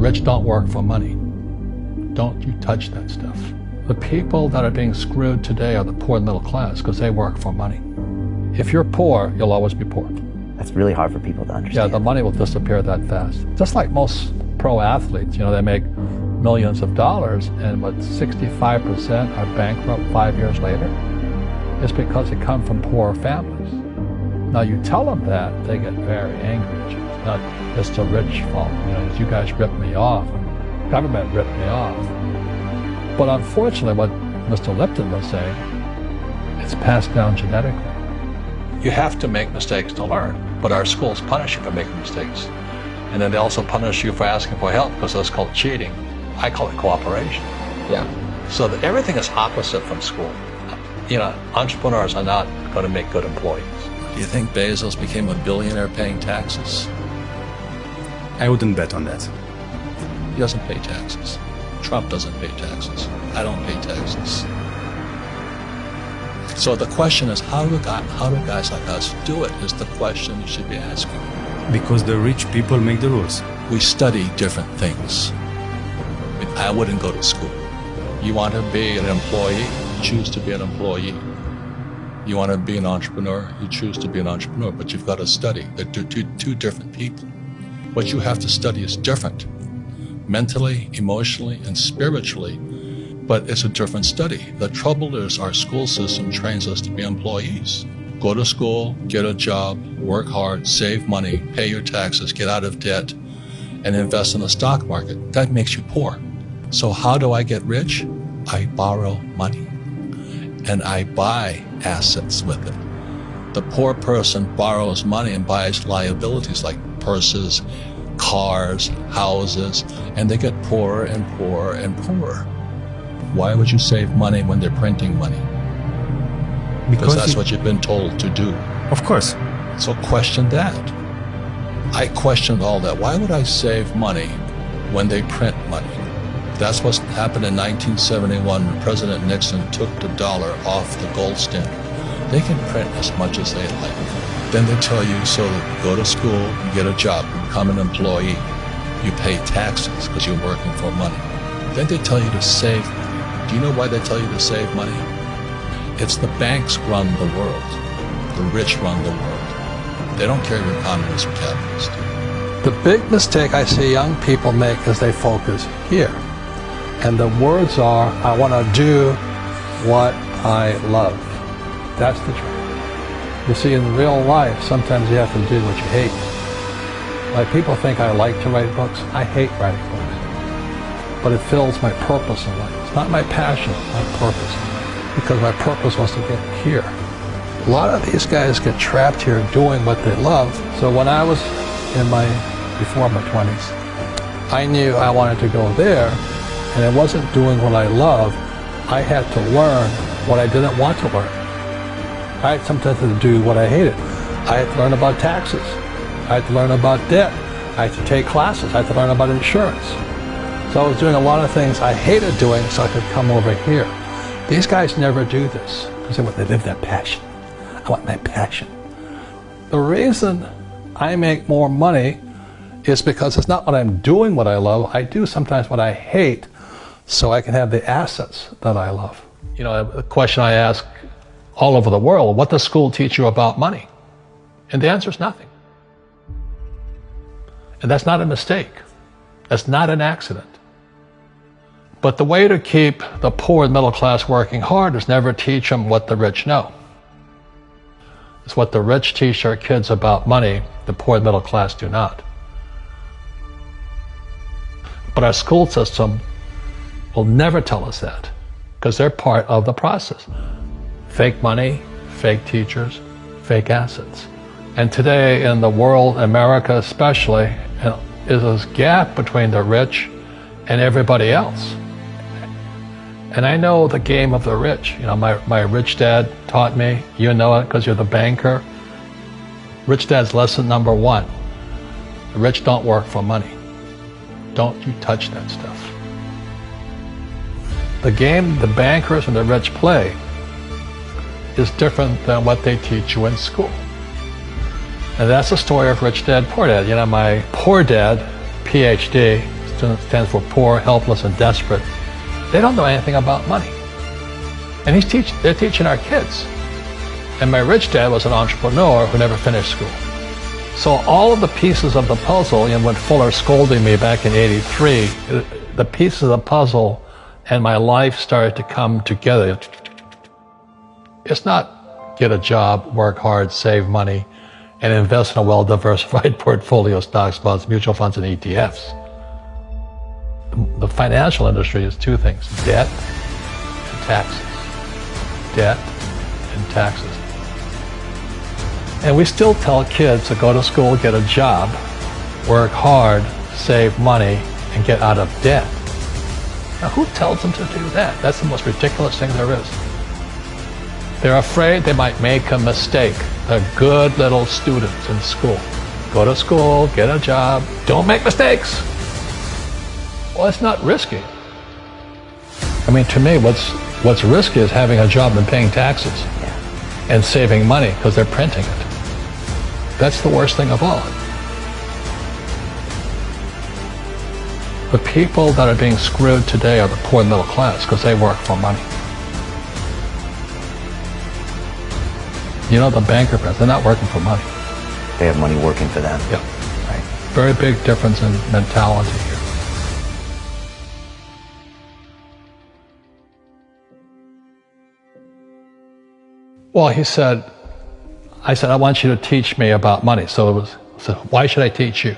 rich don't work for money. Don't you touch that stuff. The people that are being screwed today are the poor and middle class because they work for money. If you're poor, you'll always be poor. That's really hard for people to understand. Yeah, the money will disappear that fast. Just like most pro athletes, they make millions of dollars, and 65% are bankrupt 5 years later. It's because they come from poor families. Now you tell them that, they get very angry at you. It's the rich fault. You guys ripped me off. Government ripped me off. But unfortunately, what Mr. Lipton was saying, it's passed down genetically. You have to make mistakes to learn, but our schools punish you for making mistakes. And then they also punish you for asking for help because that's called cheating. I call it cooperation. Yeah. So that everything is opposite from school. Entrepreneurs are not going to make good employees. Do you think Bezos became a billionaire paying taxes? I wouldn't bet on that. He doesn't pay taxes. Trump doesn't pay taxes. I don't pay taxes. So the question is, how do guys like us do it is the question you should be asking. Because the rich people make the rules. We study different things. I wouldn't go to school. You want to be an employee, choose to be an employee. You want to be an entrepreneur, you choose to be an entrepreneur, but you've got to study. They're two different people. What you have to study is different, mentally, emotionally, and spiritually, but it's a different study. The trouble is our school system trains us to be employees. Go to school, get a job, work hard, save money, pay your taxes, get out of debt, and invest in the stock market. That makes you poor. So how do I get rich? I borrow money, and I buy assets with it. The poor person borrows money and buys liabilities like purses, cars, houses, and they get poorer and poorer and poorer. Why would you save money when they're printing money? Because that's what you've been told to do. Of course. So question that. I questioned all that. Why would I save money when they print money? That's what happened in 1971 when President Nixon took the dollar off the gold standard. They can print as much as they like. Then they tell you, so that you go to school, you get a job, you become an employee, you pay taxes because you're working for money. Then they tell you to save money. Do you know why they tell you to save money? It's the banks run the world. The rich run the world. They don't care if you're communist or capitalist. The big mistake I see young people make is they focus here. And the words are, I want to do what I love. That's the truth. You see, in real life, sometimes you have to do what you hate. Like people think I like to write books. I hate writing books. But it fills my purpose in life. It's not my passion, my purpose. Because my purpose was to get here. A lot of these guys get trapped here doing what they love. So when I was before my 20s, I knew I wanted to go there, and I wasn't doing what I love. I had to learn what I didn't want to learn. I had sometimes to do what I hated. I had to learn about taxes. I had to learn about debt. I had to take classes. I had to learn about insurance. So I was doing a lot of things I hated doing so I could come over here. These guys never do this because they live their passion. I want my passion. The reason I make more money is because it's not what I'm doing what I love. I do sometimes what I hate so I can have the assets that I love. The question I ask all over the world, what does school teach you about money? And the answer is nothing. And that's not a mistake. That's not an accident. But the way to keep the poor and middle class working hard is never teach them what the rich know. It's what the rich teach their kids about money, the poor and middle class do not. But our school system will never tell us that because they're part of the process. Fake money, fake teachers, fake assets. And today in the world, America especially, is this gap between the rich and everybody else. And I know the game of the rich. My rich dad taught me, you know it because you're the banker. Rich dad's lesson number 1. The rich don't work for money. Don't you touch that stuff. The game the bankers and the rich play is different than what they teach you in school. And that's the story of Rich Dad, Poor Dad. My poor dad, PhD, stands for poor, helpless, and desperate. They don't know anything about money. And they're teaching our kids. And my rich dad was an entrepreneur who never finished school. So all of the pieces of the puzzle, and when Fuller scolded me back in '83, the pieces of the puzzle and my life started to come together. It's not get a job, work hard, save money, and invest in a well-diversified portfolio of stocks, bonds, mutual funds, and ETFs. The financial industry is two things: debt and taxes. Debt and taxes. And we still tell kids to go to school, get a job, work hard, save money, and get out of debt. Now, who tells them to do that? That's the most ridiculous thing there is. They're afraid they might make a mistake. They're good little students in school. Go to school, get a job, don't make mistakes. Well, it's not risky. I mean, to me, what's risky is having a job and paying taxes and saving money because they're printing it. That's the worst thing of all. The people that are being screwed today are the poor middle class because they work for money. You know, the banker friends, they're not working for money. They have money working for them. Yeah. Right. Very big difference in mentality here. Well, I said, I want you to teach me about money. So I said, why should I teach you?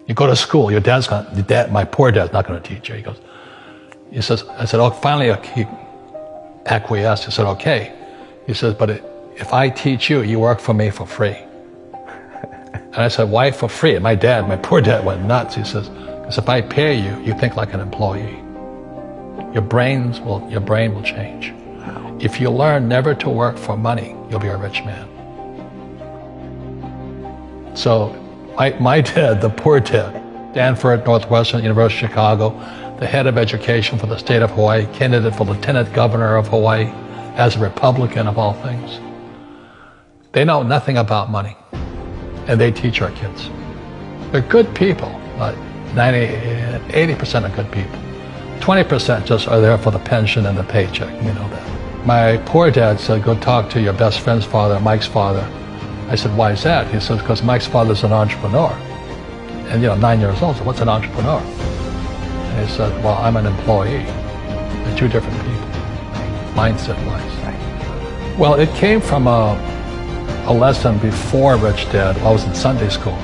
You go to school, my poor dad's not going to teach you. I said, oh, finally he acquiesced. He said, okay. He says, but if I teach you, you work for me for free. And I said, why for free? And my poor dad went nuts. He says, because if I pay you, you think like an employee. Your brain will change. If you learn never to work for money, you'll be a rich man. So my dad, the poor dad, Stanford, Northwestern, University of Chicago, the head of education for the state of Hawaii, candidate for lieutenant governor of Hawaii, as a Republican of all things. They know nothing about money, and they teach our kids. They're good people, but 80% are good people. 20% just are there for the pension and the paycheck, you know that. My poor dad said, go talk to your best friend's father, Mike's father. I said, why is that? He said, because Mike's father's an entrepreneur. And 9 years old, so what's an entrepreneur? And he said, well, I'm an employee. They're two different people, mindset-wise. Right. Well, it came from a lesson before Rich Dad. I was in Sunday school.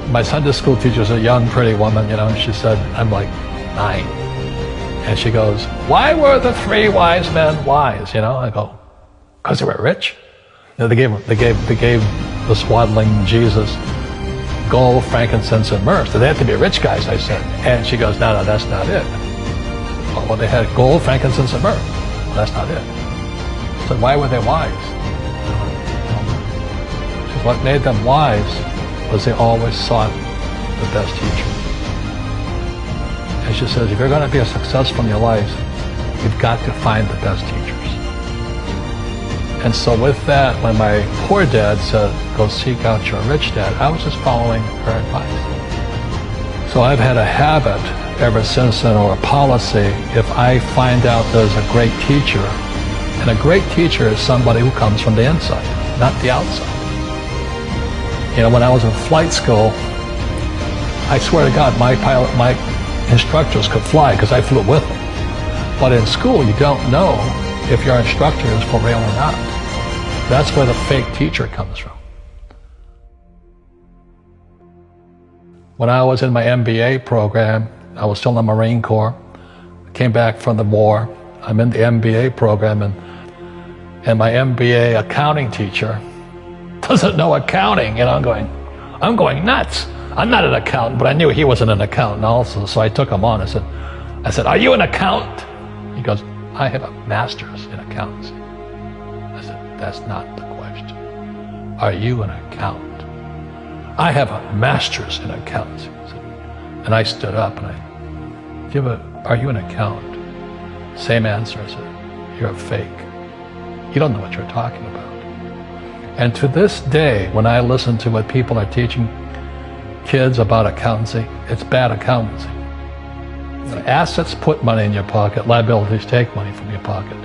My Sunday school teacher was a young, pretty woman, and she said, I'm like 9. And she goes, why were the 3 wise men wise? I go, because they were rich. They gave the swaddling Jesus gold, frankincense, and myrrh. So they had to be rich guys, I said. And she goes, no, that's not it. Well, they had gold, frankincense, and myrrh. Well, that's not it. I said, why were they wise? She said, what made them wise was they always sought the best teacher. And she says, if you're going to be successful in your life, you've got to find the best teachers. And so with that, when my poor dad said, go seek out your rich dad, I was just following her advice. So I've had a habit ever since then, or a policy, if I find out there's a great teacher, and a great teacher is somebody who comes from the inside, not the outside. When I was in flight school, I swear to God, my instructors could fly because I flew with them. But in school, you don't know if your instructor is for real or not. That's where the fake teacher comes from. When I was in my MBA program, I was still in the Marine Corps. I came back from the war. I'm in the MBA program, and my MBA accounting teacher doesn't know accounting, and I'm going nuts. I'm not an accountant, but I knew he wasn't an accountant also, so I took him on. I said, are you an accountant? He goes, I have a master's in accountancy. I said, that's not the question. Are you an accountant? I have a master's in accountancy. And I stood up and are you an accountant? Same answer. I said, you're a fake. You don't know what you're talking about. And to this day, when I listen to what people are teaching kids about accountancy, it's bad accountancy. Assets put money in your pocket, liabilities take money from your pocket.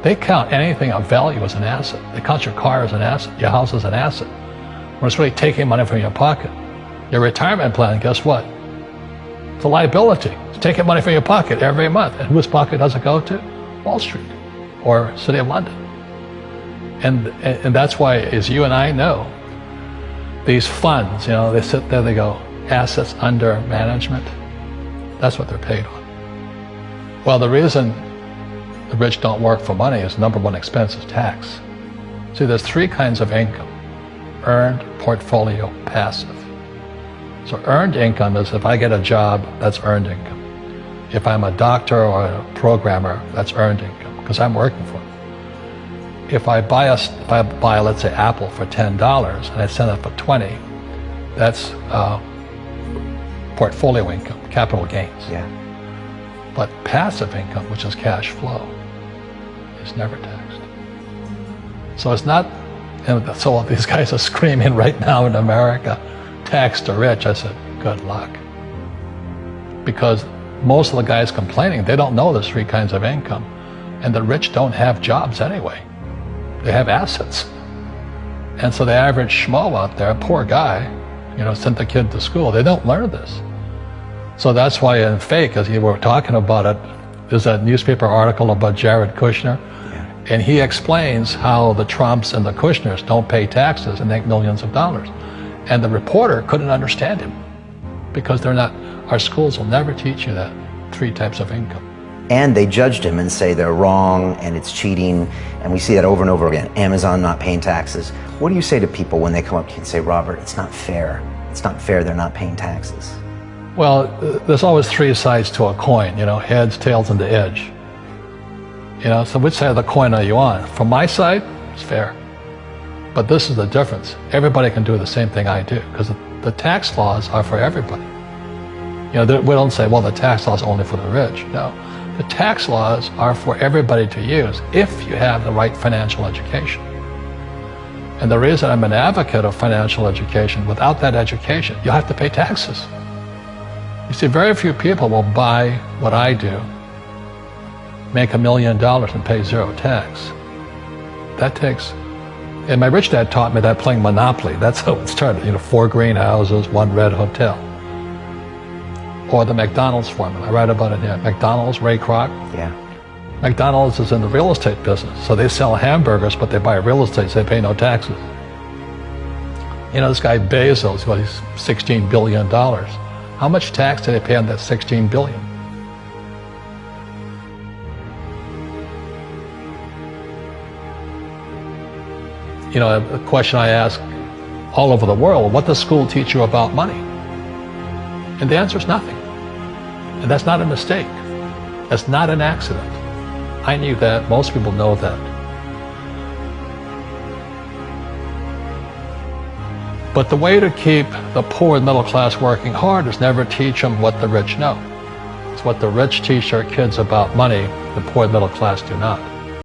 They count anything of value as an asset. They count your car as an asset, your house as an asset. When it's really taking money from your pocket. Your retirement plan, guess what? It's a liability. It's taking money from your pocket every month. And whose pocket does it go to? Wall Street or City of London. And that's why, as you and I know, these funds, they sit there, they go, assets under management. That's what they're paid on. Well, the reason the rich don't work for money is number one expense is tax. See, there's three kinds of income: earned, portfolio, passive. So earned income is if I get a job, that's earned income. If I'm a doctor or a programmer, that's earned income because I'm working for it. If I buy, let's say, Apple for $10 and I sell it for 20, that's portfolio income, capital gains. Yeah. But passive income, which is cash flow, is never taxed. So it's not, and so these guys are screaming right now in America, tax the rich. I said, good luck. Because most of the guys complaining, they don't know there's three kinds of income. And the rich don't have jobs anyway. They have assets. And so the average schmo out there, poor guy, sent the kid to school. They don't learn this. So that's why in Fake, as you were talking about it, there's a newspaper article about Jared Kushner. Yeah. And he explains how the Trumps and the Kushners don't pay taxes and make millions of dollars. And the reporter couldn't understand him because our schools will never teach you that three types of income. And they judged him and say they're wrong and it's cheating. And we see that over and over again. Amazon not paying taxes. What do you say to people when they come up to you and say, Robert, it's not fair. It's not fair they're not paying taxes. Well, there's always three sides to a coin, heads, tails, and the edge. So which side of the coin are you on? From my side, it's fair. But this is the difference. Everybody can do the same thing I do because the tax laws are for everybody. We don't say, well, the tax law is only for the rich. No, the tax laws are for everybody to use if you have the right financial education. And the reason I'm an advocate of financial education, without that education, you'll have to pay taxes. You see, very few people will buy what I do, make $1 million and pay zero tax. That takes, and my rich dad taught me that playing Monopoly. That's how it started, 4 greenhouses, 1 red hotel. Or the McDonald's formula, I write about it here. McDonald's, Ray Kroc. Yeah. McDonald's is in the real estate business, so they sell hamburgers, but they buy real estate, so they pay no taxes. This guy Bezos, he's $16 billion. How much tax did they pay on that $16 billion? A question I ask all over the world, what does school teach you about money? And the answer is nothing. And that's not a mistake. That's not an accident. I knew that. Most people know that. But the way to keep the poor and middle class working hard is never teach them what the rich know. It's what the rich teach their kids about money, the poor and middle class do not.